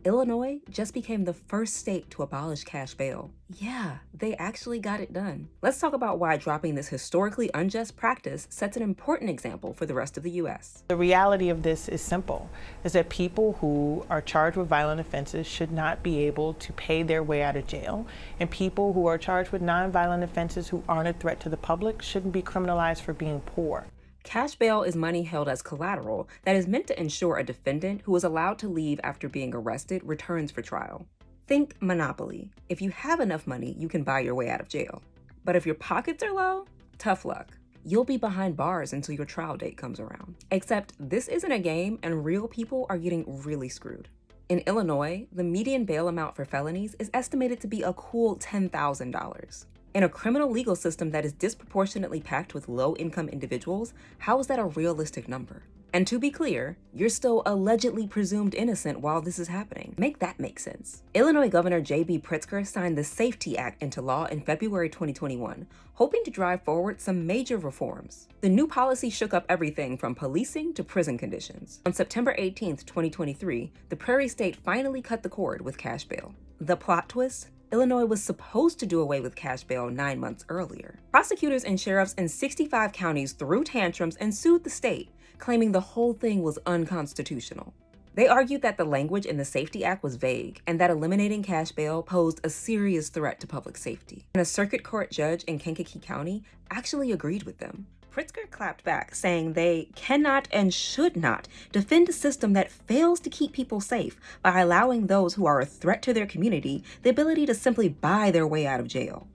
Illinois just became the first state to abolish cash bail. Yeah, they actually got it done. Let's talk about why dropping this historically unjust practice sets an important example for the rest of the US. The reality of this is simple, is that people who are charged with violent offenses should not be able to pay their way out of jail, and people who are charged with nonviolent offenses who aren't a threat to the public shouldn't be criminalized for being poor. Cash bail is money held as collateral that is meant to ensure a defendant who is allowed to leave after being arrested returns for trial. Think Monopoly. If you have enough money, you can buy your way out of jail. But if your pockets are low, tough luck. You'll be behind bars until your trial date comes around. Except this isn't a game and real people are getting really screwed. In Illinois, the median bail amount for felonies is estimated to be a cool $10,000. In a criminal legal system that is disproportionately packed with low-income individuals, how is that a realistic number? And to be clear, you're still allegedly presumed innocent while this is happening. Make that make sense. Illinois Governor J.B. Pritzker signed the SAFETY Act into law in February 2021, hoping to drive forward some major reforms. The new policy shook up everything from policing to prison conditions. On September 18, 2023, the Prairie State finally cut the cord with cash bail. The plot twist? Illinois was supposed to do away with cash bail 9 months earlier. Prosecutors and sheriffs in 65 counties threw tantrums and sued the state, claiming the whole thing was unconstitutional. They argued that the language in the SAFETY Act was vague and that eliminating cash bail posed a serious threat to public safety. And a circuit court judge in Kankakee County actually agreed with them. Pritzker clapped back, saying they cannot and should not defend a system that fails to keep people safe by allowing those who are a threat to their community the ability to simply buy their way out of jail.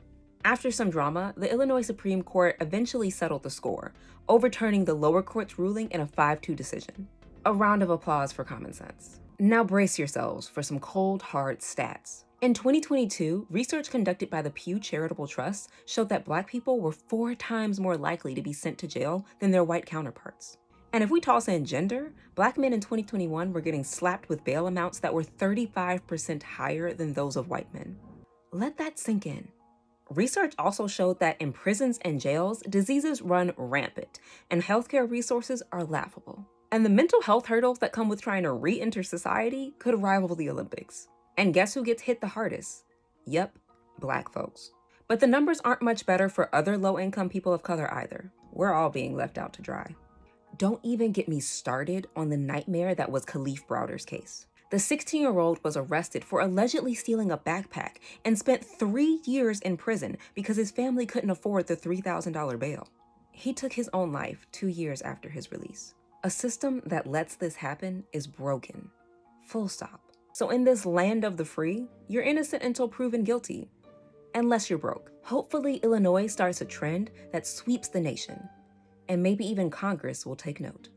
After some drama, the Illinois Supreme Court eventually settled the score, overturning the lower court's ruling in a 5-2 decision. A round of applause for common sense. Now brace yourselves for some cold, hard stats. In 2022, research conducted by the Pew Charitable Trust showed that Black people were 4 times more likely to be sent to jail than their white counterparts. And if we toss in gender, Black men in 2021 were getting slapped with bail amounts that were 35% higher than those of white men. Let that sink in. Research also showed that in prisons and jails, diseases run rampant, and healthcare resources are laughable. And the mental health hurdles that come with trying to re-enter society could rival the Olympics. And guess who gets hit the hardest? Yep, Black folks. But the numbers aren't much better for other low-income people of color either. We're all being left out to dry. Don't even get me started on the nightmare that was Khalif Browder's case. The 16-year-old was arrested for allegedly stealing a backpack and spent 3 years in prison because his family couldn't afford the $3,000 bail. He took his own life 2 years after his release. A system that lets this happen is broken. Full stop. So in this land of the free, you're innocent until proven guilty. Unless you're broke. Hopefully Illinois starts a trend that sweeps the nation. And maybe even Congress will take note.